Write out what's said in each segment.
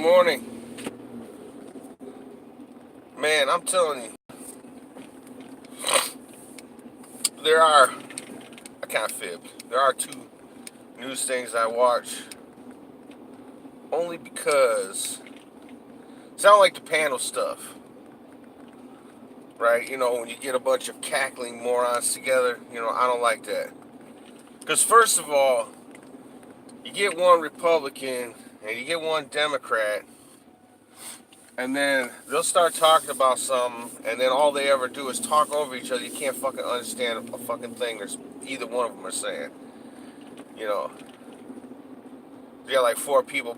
morning. Man, I'm telling you, there are, I can't fib, there are two news things I watch only because it's not like the panel stuff, right? When you get a bunch of cackling morons together, I don't like that. Because, first of all, you get one Republican and you get one Democrat, and then they'll start talking about something, and then all they ever do is talk over each other. You can't fucking understand a fucking thing there's either one of them are saying. You know, you got like four people.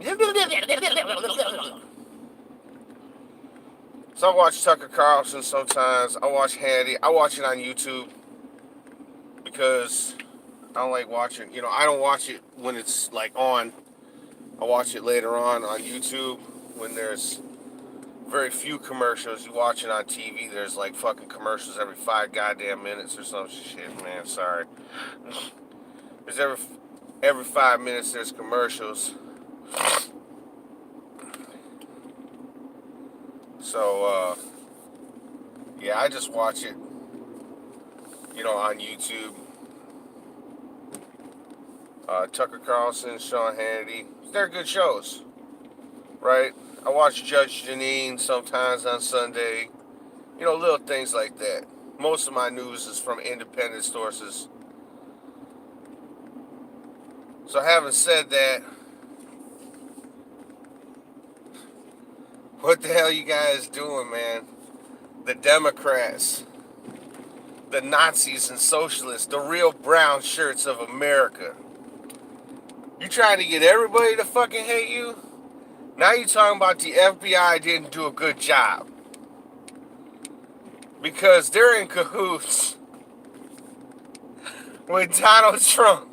So I watch Tucker Carlson sometimes. I watch Hannity. I watch it on YouTube because I don't like watching. I don't watch it when it's like on. I watch it later on YouTube when there's very few commercials. You watch it on TV, there's like fucking commercials every 5 goddamn minutes or some shit, man. Sorry. There's every 5 minutes there's commercials. So yeah, I just watch it, on YouTube. Tucker Carlson, Sean Hannity, they're good shows, right? I watch Judge Jeanine sometimes on Sunday. Little things like that. Most of my news is from independent sources. So having said that, what the hell you guys doing, man? The Democrats, the Nazis and socialists, the real brown shirts of America. You trying to get everybody to fucking hate you? Now you talking about the FBI didn't do a good job. Because they're in cahoots with Donald Trump.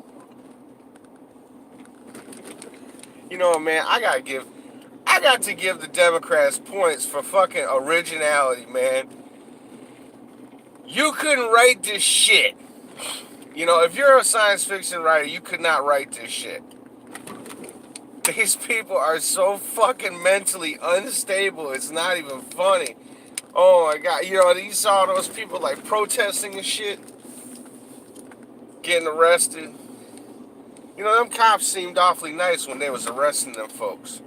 Man, I got to give the Democrats points for fucking originality, man. You couldn't write this shit. If you're a science fiction writer, you could not write this shit. These people are so fucking mentally unstable, it's not even funny. Oh my god, you saw those people like protesting and shit, getting arrested. Them cops seemed awfully nice when they was arresting them folks.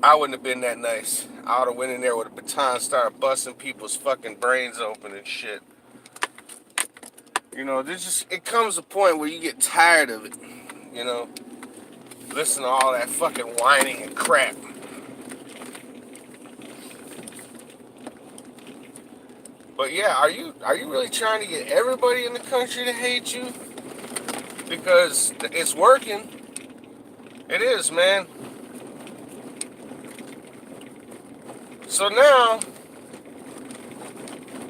I wouldn't have been that nice. I would have went in there with a baton, started busting people's fucking brains open and shit. It comes a point where you get tired of it. Listen to all that fucking whining and crap. But yeah, are you really trying to get everybody in the country to hate you? Because it's working. It is, man. So now,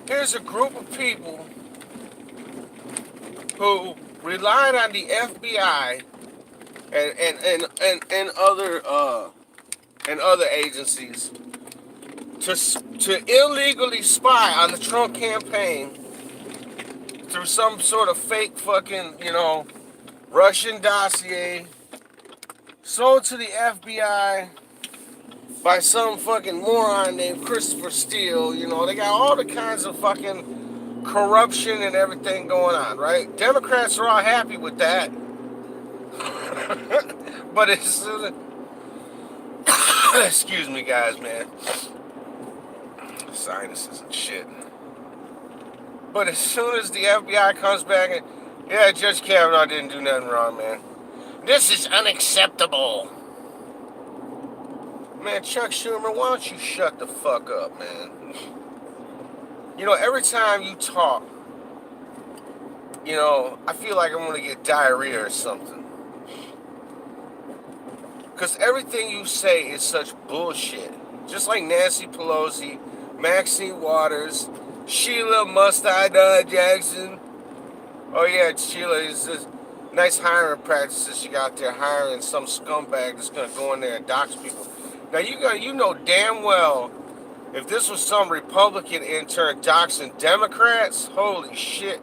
here's a group of people who relied on the FBI and other agencies to illegally spy on the Trump campaign through some sort of fake fucking, Russian dossier sold to the FBI by some fucking moron named Christopher Steele. They got all the kinds of fucking corruption and everything going on, right? Democrats are all happy with that. But it's excuse me, guys, man. Sinuses and shit. But as soon as the FBI comes back and, yeah, Judge Kavanaugh didn't do nothing wrong, man. This is unacceptable. Man, Chuck Schumer, why don't you shut the fuck up, man? Every time you talk, I feel like I'm going to get diarrhea or something. Because everything you say is such bullshit. Just like Nancy Pelosi, Maxine Waters, Sheila Must I Die Jackson. Oh yeah, Sheila is this nice hiring practices she got there, hiring some scumbag that's gonna go in there and dox people. Now you know damn well if this was some Republican intern doxing Democrats, holy shit.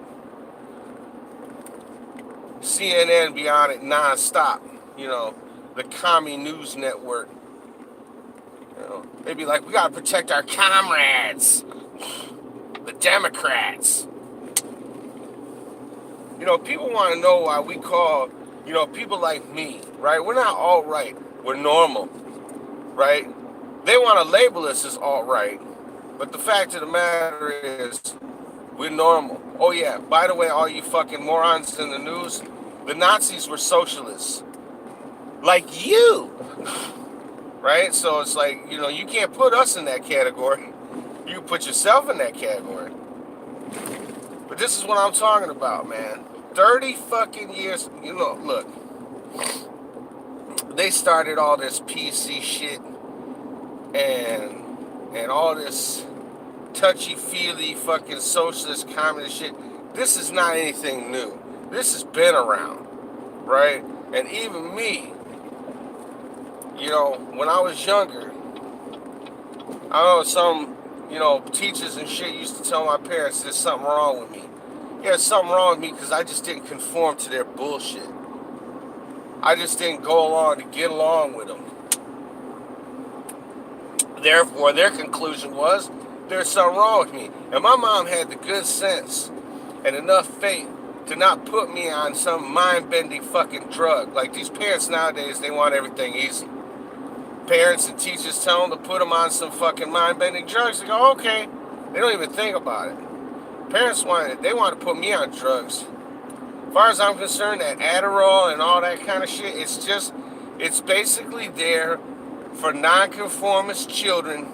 CNN be on it non-stop, the Commie News Network. They'd be like, we gotta protect our comrades, the Democrats. People want to know why we call, people like me, right? We're not alt-right. We're normal, right? They want to label us as alt-right. But the fact of the matter is, we're normal. Oh, yeah, by the way, all you fucking morons in the news, the Nazis were socialists. Like you, right? So it's like, you can't put us in that category. You put yourself in that category. But this is what I'm talking about, man. 30 fucking years, look. They started all this PC shit and all this touchy-feely fucking socialist communist shit. This is not anything new. This has been around, right? And even me, when I was younger, I know some, teachers and shit used to tell my parents there's something wrong with me. Yeah, there's something wrong with me because I just didn't conform to their bullshit. I just didn't go along to get along with them. Therefore, their conclusion was, there's something wrong with me. And my mom had the good sense and enough faith to not put me on some mind-bending fucking drug. Like these parents nowadays, they want everything easy. Parents and teachers tell them to put them on some fucking mind-bending drugs. They go, okay. They don't even think about it. Parents want to put me on drugs. As far as I'm concerned, that Adderall and all that kind of shit, it's basically there for nonconformist children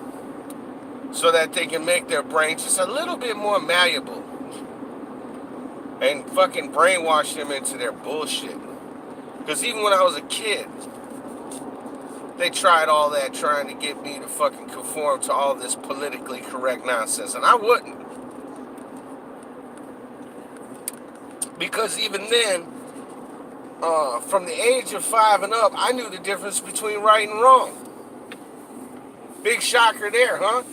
so that they can make their brain just a little bit more malleable and fucking brainwash them into their bullshit. Because even when I was a kid, they tried all that trying to get me to fucking conform to all this politically correct nonsense, and I wouldn't. Because even then, from the age of 5 and up, I knew the difference between right and wrong. Big shocker there, huh?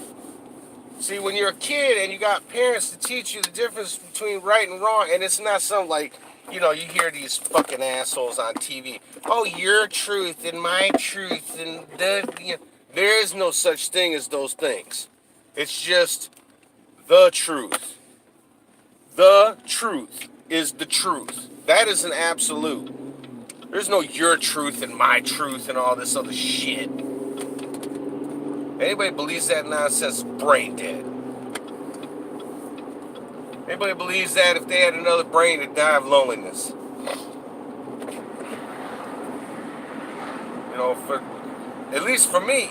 See, when you're a kid and you got parents to teach you the difference between right and wrong, and it's not something like, you hear these fucking assholes on TV. Oh, your truth and my truth, and there is no such thing as those things. It's just the truth. The truth is the truth. That is an absolute. There's no your truth and my truth and all this other shit. Anybody believes that nonsense is brain dead. Anybody believes that if they had another brain, they'd die of loneliness. At least for me,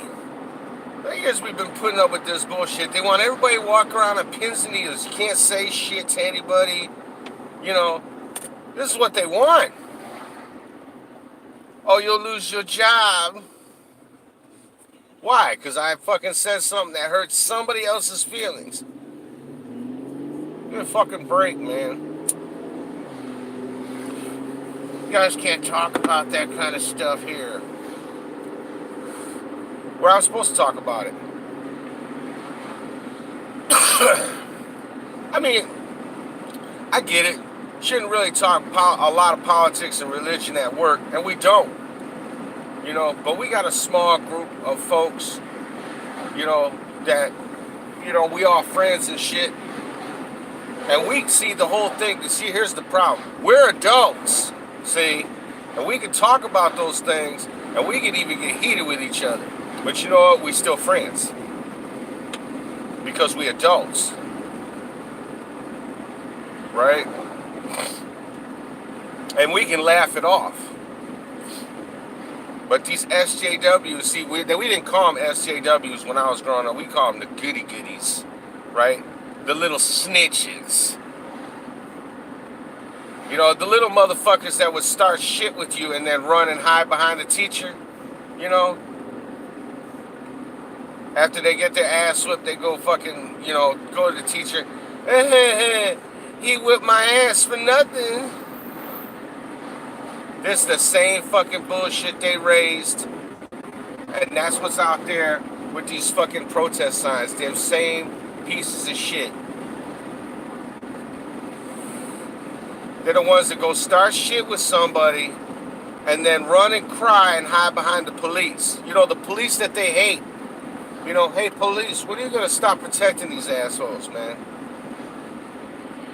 the years we've been putting up with this bullshit. They want everybody to walk around on pins and needles. You can't say shit to anybody. This is what they want. Oh, you'll lose your job. Why? Because I fucking said something that hurt somebody else's feelings. Give me a fucking break, man. You guys can't talk about that kind of stuff here. Where I'm supposed to talk about it. I mean, I get it. Shouldn't really talk a lot of politics and religion at work, and we don't. But we got a small group of folks, that, we all friends and shit. And we see the whole thing. See, here's the problem. We're adults, see? And we can talk about those things, and we can even get heated with each other. But you know what? We still friends. Because we adults. Right? And we can laugh it off. But these SJWs, see, we didn't call them SJWs when I was growing up. We called them the goody goodies, right? The little snitches. The little motherfuckers that would start shit with you and then run and hide behind the teacher, After they get their ass whipped, they go fucking, go to the teacher. He whipped my ass for nothing. This is the same fucking bullshit they raised. And that's what's out there with these fucking protest signs. Them same pieces of shit. They're the ones that go start shit with somebody and then run and cry and hide behind the police. The police that they hate. You know, hey, police, when are you going to stop protecting these assholes, man?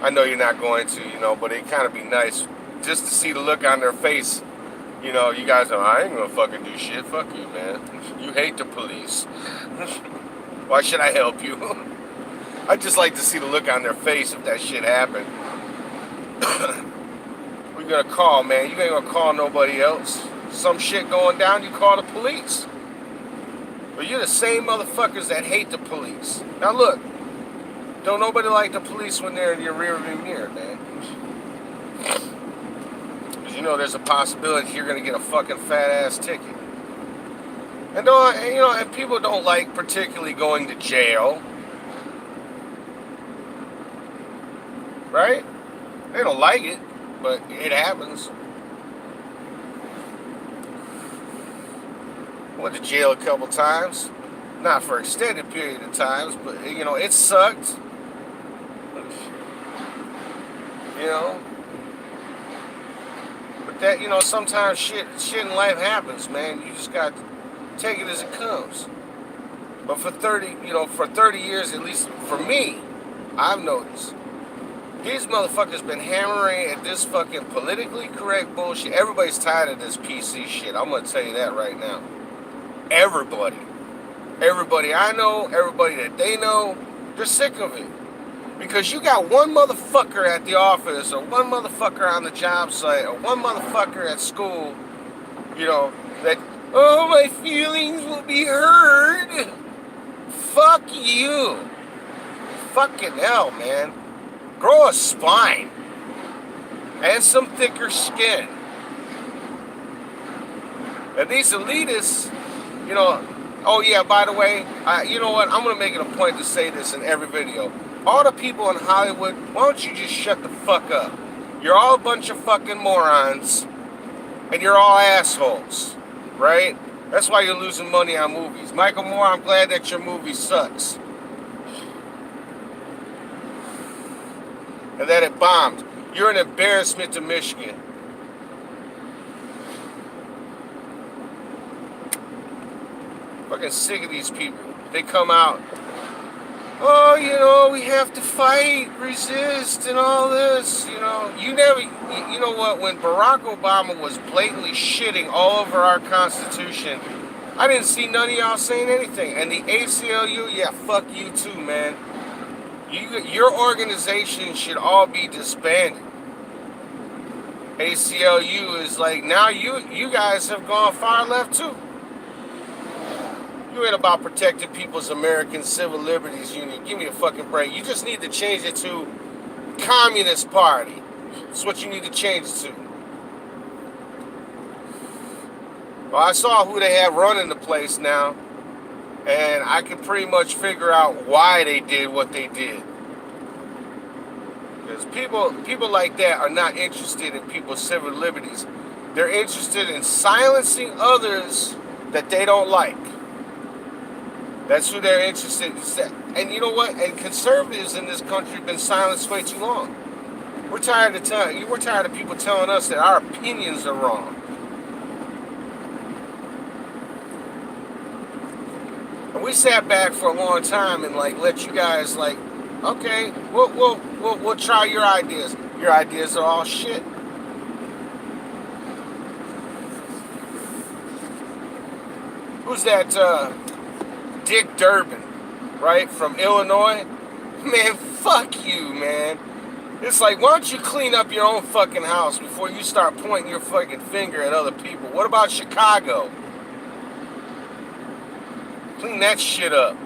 I know you're not going to, you know, but it kind of be nice just to see the look on their face. You know, you guys are, I ain't going to fucking do shit. Fuck you, man. You hate the police. Why should I help you? I'd just like to see the look on their face if that shit happened. Who you gonna call, man? You ain't gonna call nobody else. Some shit going down, you call the police. But you're the same motherfuckers that hate the police. Now look, don't nobody like the police when they're in your rearview mirror, man. Because you know there's a possibility you're gonna get a fucking fat ass ticket. And don't, you know, and people don't like particularly going to jail. Right? They don't like it, but it happens. Went to jail a couple times. Not for an extended period of times, but, you know, it sucked. You know? But that, you know, sometimes shit in life happens, man. You just got to take it as it comes. But for 30 years, at least for me, I've noticed, these motherfuckers been hammering at this fucking politically correct bullshit. Everybody's tired of this PC shit. I'm gonna tell you that right now. Everybody. Everybody I know, everybody that they know, they're sick of it. Because you got one motherfucker at the office, or one motherfucker on the job site, or one motherfucker at school, you know, that, oh, my feelings will be heard. Fuck you. Fucking hell, man. Grow a spine and some thicker skin. And these elitists, you know, oh yeah, by the way, you know what? I'm going to make it a point to say this in every video. All the people in Hollywood, why don't you just shut the fuck up? You're all a bunch of fucking morons, and you're all assholes, right? That's why you're losing money on movies. Michael Moore, I'm glad that your movie sucks. And that it bombed. You're an embarrassment to Michigan. Fucking sick of these people. They come out, oh, you know, we have to fight, resist, and all this, you know. You know what, when Barack Obama was blatantly shitting all over our Constitution, I didn't see none of y'all saying anything. And the ACLU, yeah, fuck you too, man. Your organization should all be disbanded. ACLU is like, now you guys have gone far left too. You ain't about protecting people's American Civil Liberties Union. Give me a fucking break. You just need to change it to Communist Party. That's what you need to change it to. Well, I saw who they have running the place now, and I can pretty much figure out why they did what they did. Because people like that are not interested in people's civil liberties. They're interested in silencing others that they don't like. That's who they're interested in. And you know what? And conservatives in this country have been silenced way too long. We're tired of people telling us that our opinions are wrong. And we sat back for a long time and like let you guys like, okay, we'll try your ideas. Your ideas are all shit. Who's that? Dick Durbin, right, from Illinois? Man, fuck you, man. It's like, why don't you clean up your own fucking house before you start pointing your fucking finger at other people? What about Chicago? Clean that shit up.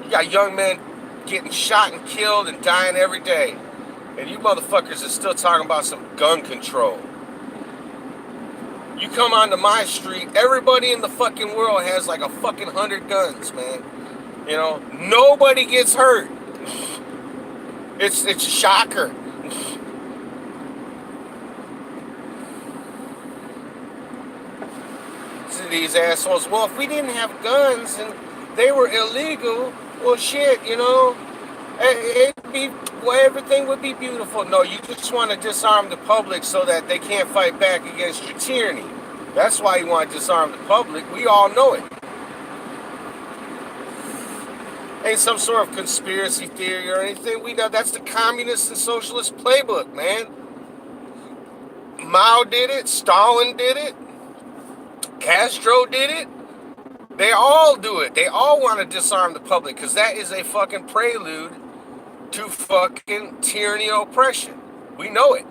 You got young men getting shot and killed and dying every day. And you motherfuckers are still talking about some gun control. You come onto my street, everybody in the fucking world has like a fucking 100 guns, man. You know, nobody gets hurt. It's a shocker. These assholes, well, if we didn't have guns and they were illegal, well, shit, you know, everything would be beautiful. No, you just want to disarm the public so that they can't fight back against your tyranny. That's why you want to disarm the public. We all know it. Ain't some sort of conspiracy theory or anything. We know that's the communist and socialist playbook, man. Mao did it. Stalin did it. Castro did it. They all do it. They all want to disarm the public because that is a fucking prelude to fucking tyranny and oppression. We know it.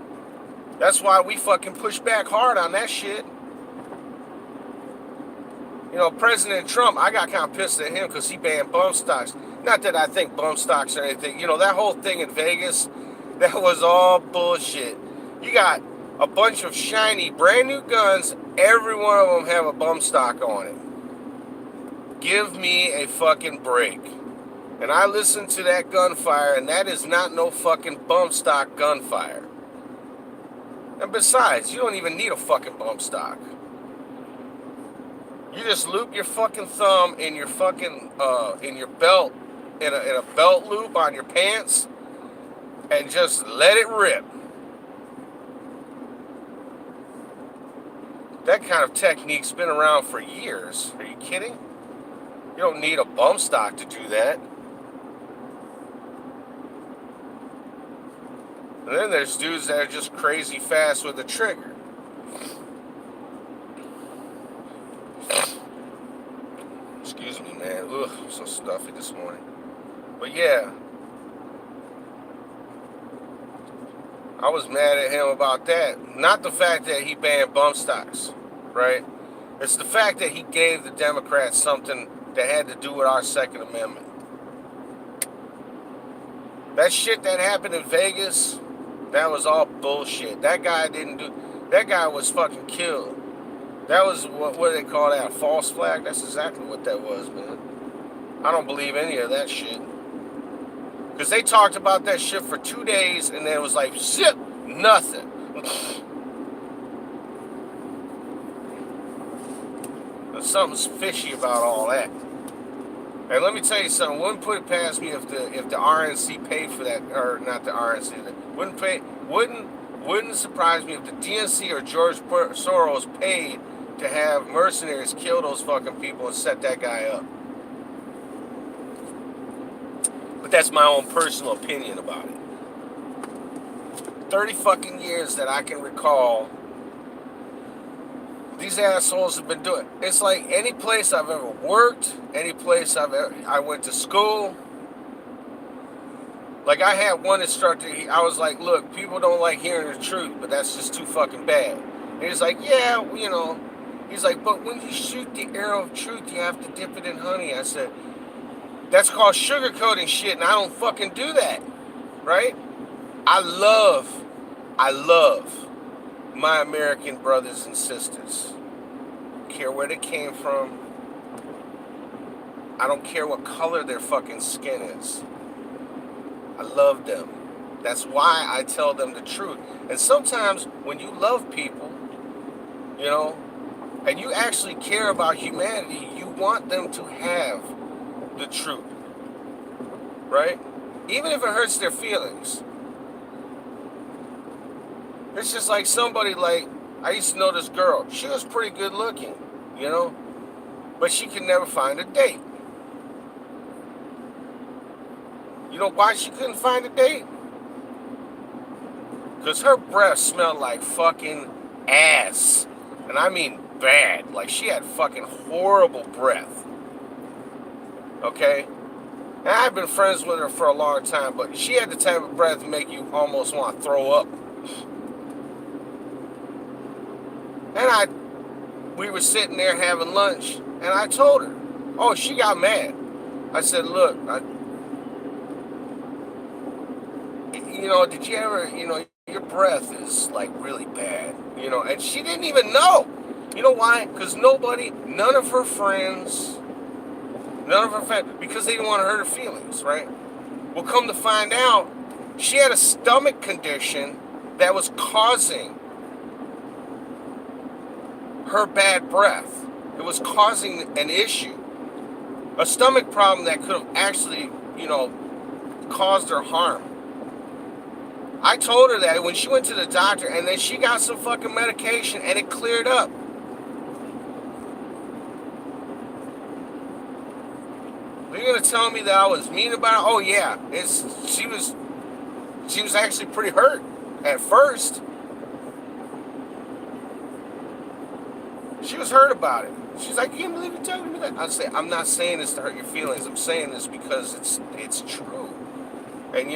That's why we fucking push back hard on that shit. You know, President Trump, I got kind of pissed at him because he banned bump stocks. Not that I think bump stocks or anything. You know, that whole thing in Vegas, that was all bullshit. You got a bunch of shiny, brand new guns. Every one of them have a bump stock on it. Give me a fucking break. And I listened to that gunfire, and that is not no fucking bump stock gunfire. And besides, you don't even need a fucking bump stock. You just loop your fucking thumb in your fucking, in your belt, in a belt loop on your pants, and just let it rip. That kind of technique's been around for years. Are you kidding? You don't need a bump stock to do that. And then there's dudes that are just crazy fast with the trigger. Excuse me, man. Ugh, I'm so stuffy this morning. But yeah, I was mad at him about that. Not the fact that he banned bump stocks, right? It's the fact that he gave the Democrats something that had to do with our Second Amendment. That shit that happened in Vegas, that was all bullshit. That guy was fucking killed. That was, what do they call that, a false flag? That's exactly what that was, man. I don't believe any of that shit. Because they talked about that shit for 2 days, and then it was like, zip, nothing. There's something fishy about all that. And let me tell you something, wouldn't put it past me if the RNC paid for that, or not the RNC, wouldn't surprise me if the DNC or George Soros paid to have mercenaries kill those fucking people and set that guy up. But that's my own personal opinion about it. 30 fucking years that I can recall, these assholes have been doing it. It's like any place I've ever worked, any place I went to school. Like, I had one instructor, I was like, look, people don't like hearing the truth, but that's just too fucking bad. And he's like, yeah, you know. He's like, but when you shoot the arrow of truth, you have to dip it in honey. I said, that's called sugarcoating shit, and I don't fucking do that, right? I love my American brothers and sisters. I don't care where they came from. I don't care what color their fucking skin is. I love them. That's why I tell them the truth. And sometimes when you love people, you know, and you actually care about humanity, you want them to have the truth, right? Even if it hurts their feelings. It's just like somebody like, I used to know this girl. She was pretty good looking, you know, but she could never find a date. You know why she couldn't find a date? Because her breath smelled like fucking ass. And I mean bad. Like, she had fucking horrible breath. Okay? And I've been friends with her for a long time, but she had the type of breath to make you almost want to throw up. And we were sitting there having lunch, and I told her, oh, she got mad. I said, look, you know, did you ever, you know, your breath is like really bad, you know, and she didn't even know. You know why? Because none of her friends, because they didn't want to hurt her feelings, right? Well, come to find out, she had a stomach condition that was causing her bad breath. It was causing an issue. A stomach problem that could have actually, you know, caused her harm. I told her that when she went to the doctor, and then she got some fucking medication, and it cleared up. You're gonna tell me that I was mean about it? Oh yeah, she was actually pretty hurt at first. She was hurt about it. She's like, I can't believe you're telling me that. I say, I'm not saying this to hurt your feelings. I'm saying this because it's true. And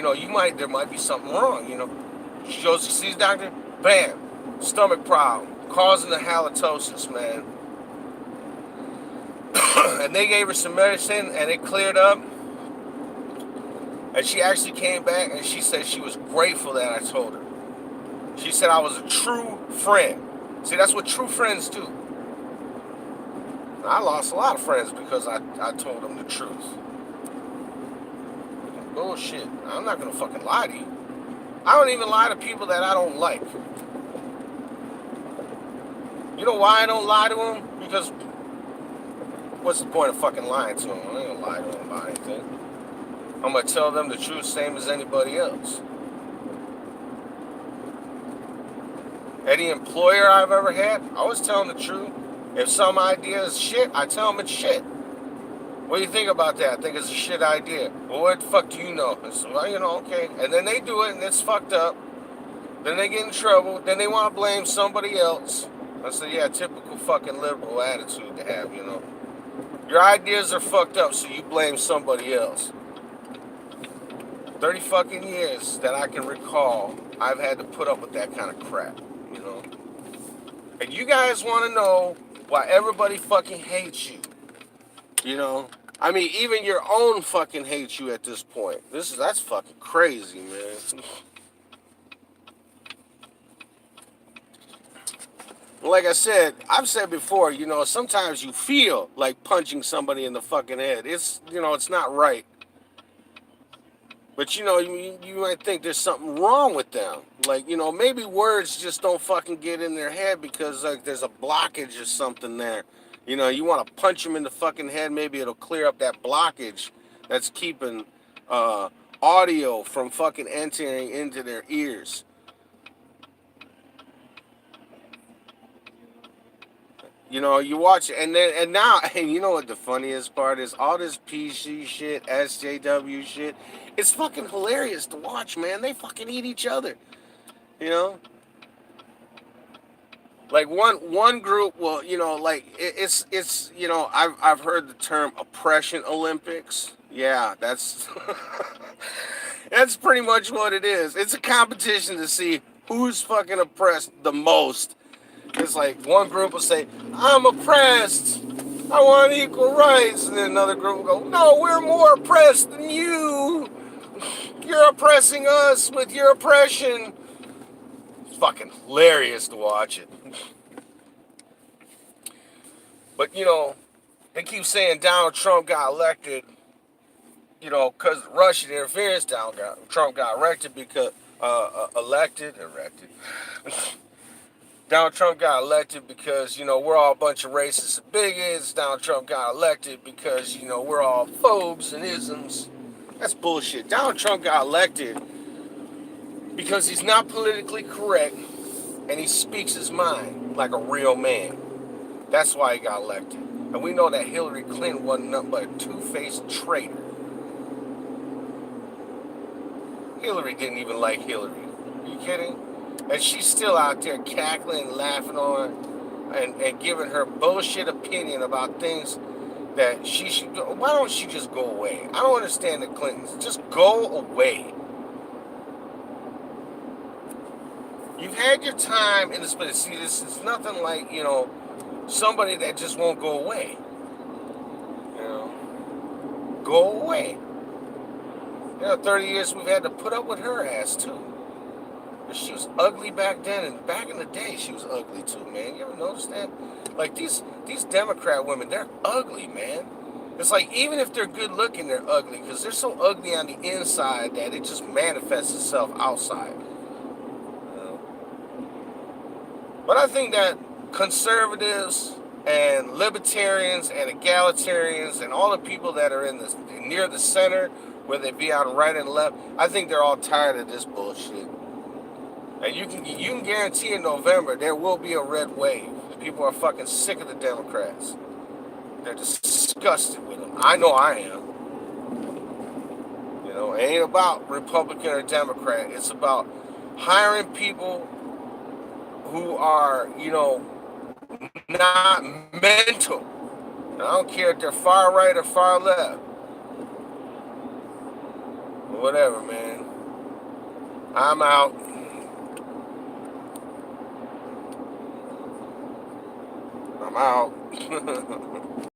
there might be something wrong. She goes to see the doctor. Bam, stomach problem, causing the halitosis, man. And they gave her some medicine, and it cleared up. And she actually came back, and she said she was grateful that I told her. She said I was a true friend. See, that's what true friends do. I lost a lot of friends because I told them the truth. Bullshit. I'm not gonna fucking lie to you. I don't even lie to people that I don't like. You know why I don't lie to them? Because what's the point of fucking lying to them? I ain't gonna lie to them about anything. I'm gonna tell them the truth, same as anybody else. Any employer I've ever had, I always tell them the truth. If some idea is shit, I tell them it's shit. What do you think about that? I think it's a shit idea. Well, what the fuck do you know? I said, well, okay. And then they do it, and it's fucked up. Then they get in trouble. Then they want to blame somebody else. I said, yeah, typical fucking liberal attitude to have, Your ideas are fucked up, so you blame somebody else. 30 fucking years that I can recall, I've had to put up with that kind of crap, And you guys want to know why everybody fucking hates you. I mean, even your own fucking hates you at this point. That's fucking crazy, man. Like I said, I've said before, sometimes you feel like punching somebody in the fucking head. It's not right. But, you might think there's something wrong with them. Like, maybe words just don't fucking get in their head because, like, there's a blockage or something there. You want to punch them in the fucking head, maybe it'll clear up that blockage that's keeping audio from fucking entering into their ears. You watch it, and now, and you know what the funniest part is? All this PC shit, SJW shit, it's fucking hilarious to watch, man. They fucking eat each other, Like one group will, like it's I've heard the term oppression Olympics. Yeah, that's that's pretty much what it is. It's a competition to see who's fucking oppressed the most. It's like one group will say, I'm oppressed. I want equal rights. And then another group will go, no, we're more oppressed than you. You're oppressing us with your oppression. It's fucking hilarious to watch it. But, they keep saying Donald Trump got elected, because of Russian interference. Trump got elected because, elected. Donald Trump got elected because, we're all a bunch of racists and bigots. Donald Trump got elected because, we're all phobes and isms. That's bullshit. Donald Trump got elected because he's not politically correct and he speaks his mind like a real man. That's why he got elected. And we know that Hillary Clinton wasn't nothing but a two-faced traitor. Hillary didn't even like Hillary. Are you kidding? And she's still out there cackling and laughing on and giving her bullshit opinion about things that she should do. Why don't she just go away? I don't understand the Clintons. Just go away. You've had your time in this place. See, this is nothing like, somebody that just won't go away. Go away. 30 years we've had to put up with her ass, too. She was ugly back then, and back in the day, she was ugly too, man. You ever notice that? Like, these Democrat women, they're ugly, man. It's like, even if they're good looking, they're ugly, because they're so ugly on the inside that it just manifests itself outside. But I think that conservatives and libertarians and egalitarians and all the people that are near the center, whether they be on right and left, I think they're all tired of this bullshit. And you can guarantee in November there will be a red wave. People are fucking sick of the Democrats. They're disgusted with them. I know I am. It ain't about Republican or Democrat. It's about hiring people who are, not mental. I don't care if they're far right or far left. Whatever, man. I'm out. I'm out.